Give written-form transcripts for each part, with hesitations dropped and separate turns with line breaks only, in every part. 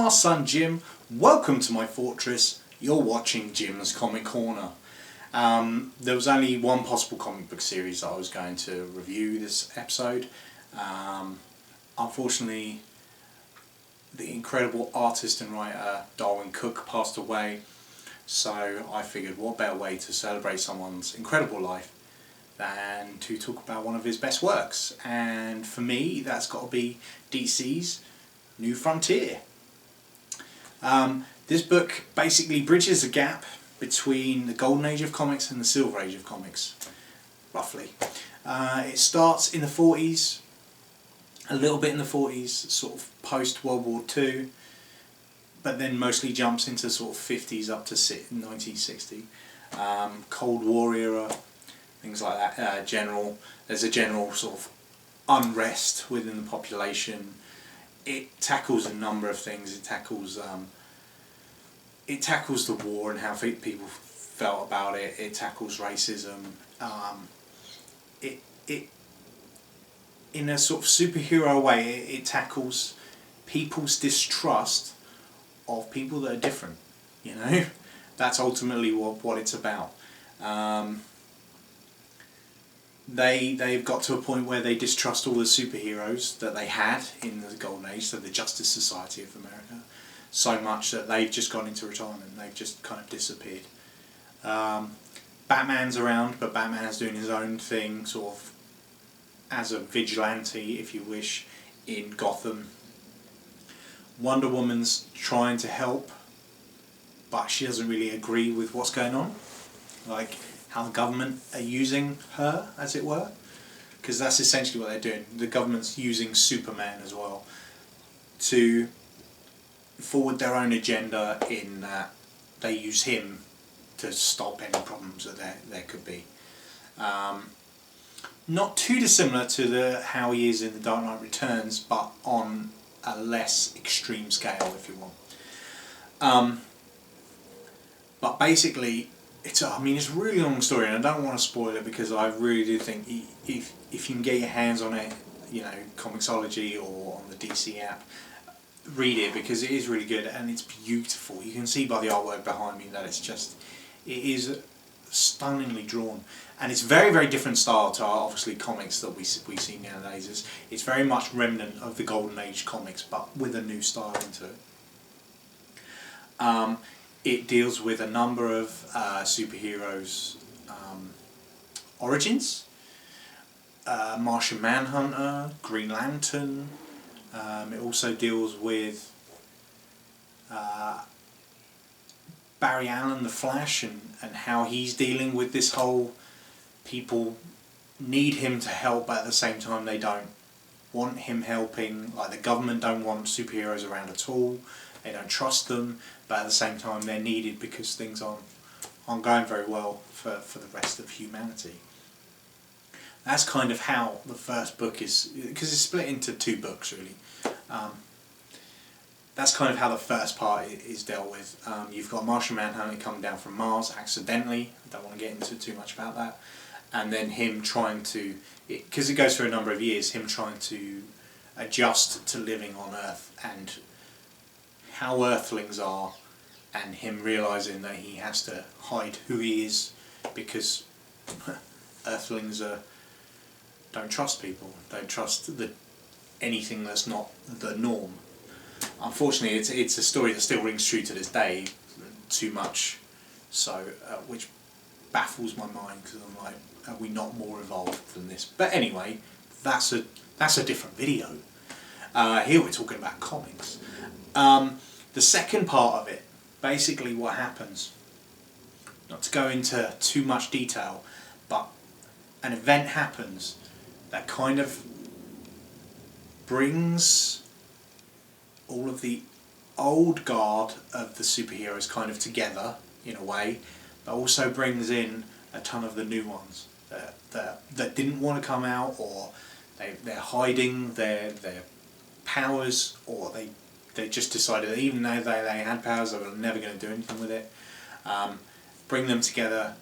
Ah, son Jim, welcome to my fortress. You're watching Jim's Comic Corner. There was only one possible comic book series that I was going to review this episode. Unfortunately, the incredible artist and writer Darwyn Cooke passed away, so I figured what better way to celebrate someone's incredible life than to talk about one of his best works. And for me, that's got to be DC's New Frontier. This book basically bridges the gap between the golden age of comics and the silver age of comics, roughly. It starts in the 40s, a little bit in the 40s, sort of post World War II, but then mostly jumps into sort of 50s up to 1960. Cold War era, things like that. There's a general sort of unrest within the population. It tackles a number of things. It tackles the war and how people felt about it. It tackles racism. It in a sort of superhero way, it tackles people's distrust of people that are different. You know, that's ultimately what it's about. They've got to a point where they distrust all the superheroes that they had in the Golden Age, so the Justice Society of America, so much that they've just gone into retirement. They've just kind of disappeared. Batman's around, but Batman's doing his own thing, sort of as a vigilante, if you wish, in Gotham. Wonder Woman's trying to help, but she doesn't really agree with what's going on. Like, how the government are using her, as it were, because that's essentially what they're doing. The government's using Superman as well to forward their own agenda, in that they use him to stop any problems that there could be. Not too dissimilar to how he is in The Dark Knight Returns, but on a less extreme scale, if you want. But basically, it's a really long story, and I don't want to spoil it because I really do think if you can get your hands on it, you know, Comixology or on the DC app, read it, because it is really good and it's beautiful. You can see by the artwork behind me that it is stunningly drawn, and it's very, very different style to obviously comics that we see nowadays. It's very much remnant of the Golden Age comics, but with a new style into it. It deals with a number of superheroes' origins. Martian Manhunter, Green Lantern. It also deals with Barry Allen, the Flash, and how he's dealing with this whole people need him to help, but at the same time they don't want him helping. Like, the government don't want superheroes around at all. They don't trust them, but at the same time they're needed because things aren't going very well for the rest of humanity. That's kind of how the first book is, because it's split into two books really. That's kind of how the first part is dealt with. You've got Martian Manhunter coming down from Mars accidentally. I don't want to get into too much about that. And then him trying to, because it goes through a number of years, him trying to adjust to living on Earth and how Earthlings are, and him realising that he has to hide who he is because Earthlings don't trust people, don't trust anything that's not the norm. Unfortunately, it's a story that still rings true to this day, too much so, which baffles my mind, because I'm like, are we not more evolved than this? But anyway, that's a different video. Here we're talking about comics. The second part of it, basically what happens, not to go into too much detail, but an event happens that kind of brings all of the old guard of the superheroes kind of together in a way, but also brings in a ton of the new ones that didn't want to come out, or they're hiding their powers, or they just decided that even though they had powers, they were never going to do anything with it. Bring them together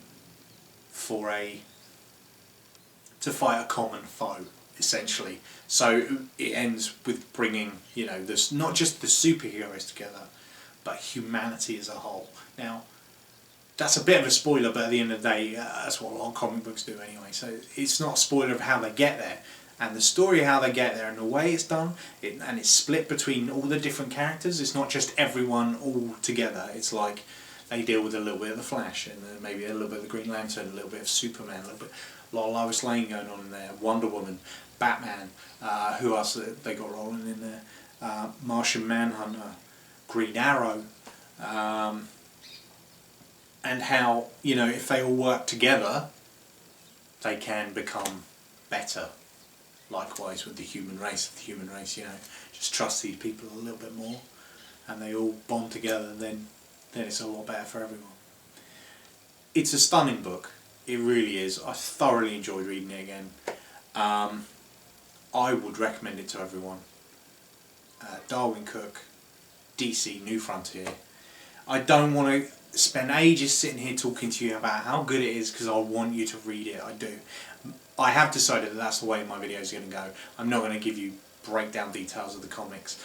to fight a common foe, essentially. So it ends with bringing, you know, this, not just the superheroes together, but humanity as a whole. Now, that's a bit of a spoiler, but at the end of the day, that's what a lot of comic books do anyway. So it's not a spoiler of how they get there. And the story of how they get there and the way it's done, and it's split between all the different characters. It's not just everyone all together. It's like they deal with a little bit of the Flash, and maybe a little bit of the Green Lantern, a little bit of Superman, a lot of Lois Lane going on in there, Wonder Woman, Batman, who else they got rolling in there? Martian Manhunter, Green Arrow, and how, you know, if they all work together, they can become better. Likewise with the human race, you know, just trust these people a little bit more, and they all bond together, and then it's a lot better for everyone. It's a stunning book. It really is. I thoroughly enjoyed reading it again. I would recommend it to everyone. Darwyn Cooke, DC New Frontier. I don't want to spend ages sitting here talking to you about how good it is, because I want you to read it. I do. I have decided that that's the way my video is going to go. I'm not going to give you breakdown details of the comics.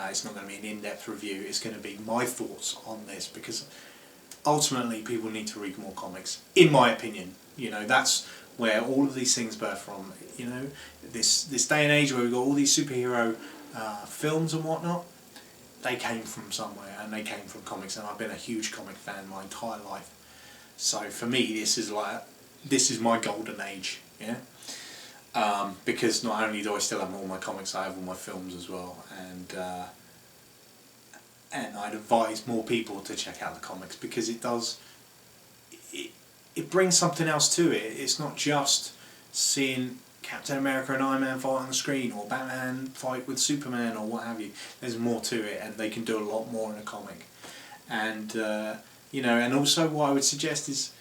It's not going to be an in-depth review. It's going to be my thoughts on this, because ultimately people need to read more comics, in my opinion. You know, that's where all of these things birth from. You know, this day and age where we've got all these superhero films and whatnot, they came from somewhere, and they came from comics, and I've been a huge comic fan my entire life. So for me, this is my golden age, yeah. Because not only do I still have all my comics, I have all my films as well, and I'd advise more people to check out the comics, because it brings something else to it. It's not just seeing Captain America and Iron Man fight on the screen, or Batman fight with Superman, or what have you. There's more to it, and they can do a lot more in a comic. And you know, and also what I would suggest is,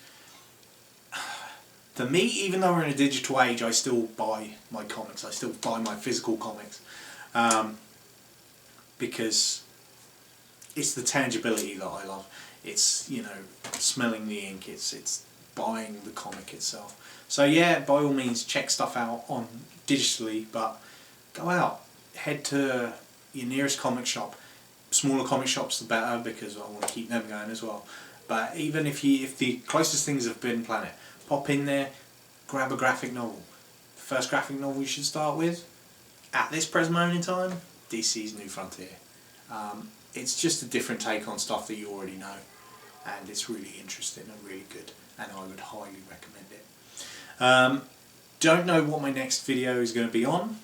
for me, even though we're in a digital age, I still buy my comics. I still buy my physical comics, because it's the tangibility that I love. It's, you know, smelling the ink. It's buying the comic itself. So yeah, by all means, check stuff out on digitally, but go out, head to your nearest comic shop. Smaller comic shops the better, because I want to keep them going as well. But even if the closest things have been Planet, pop in there, grab a graphic novel. The first graphic novel you should start with, at this present moment in time, DC's New Frontier. It's just a different take on stuff that you already know, and it's really interesting and really good, and I would highly recommend it. Don't know what my next video is going to be on.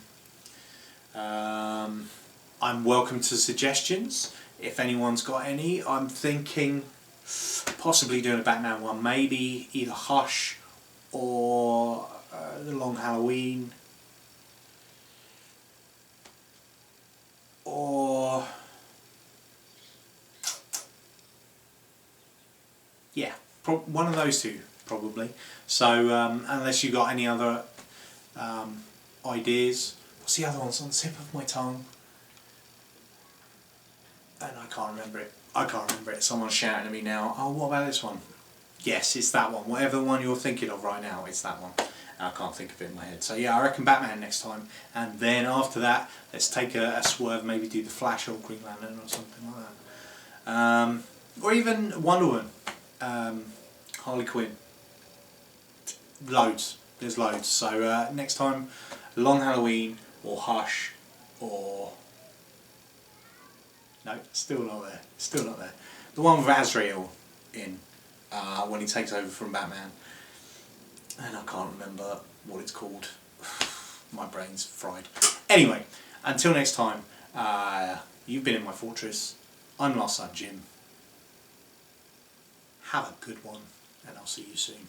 I'm welcome to suggestions if anyone's got any. I'm thinking possibly doing a Batman one, maybe either Hush or The Long Halloween, or yeah, one of those two probably. So unless you got any other ideas. What's the other one? It's on the tip of my tongue, and I can't remember it. Someone's shouting at me now. Oh, what about this one? Yes, it's that one. Whatever one you're thinking of right now, it's that one. I can't think of it in my head. So yeah, I reckon Batman next time, and then after that, let's take a swerve. Maybe do the Flash or Green Lantern or something like that, or even Wonder Woman, Harley Quinn. Loads. There's loads. So next time, Long Halloween or Hush or no, still not there. Still not there. The one with Azrael in when he takes over from Batman, and I can't remember what it's called. My brain's fried. Anyway, until next time, you've been in my fortress. I'm Lost Son Jim. Have a good one, and I'll see you soon.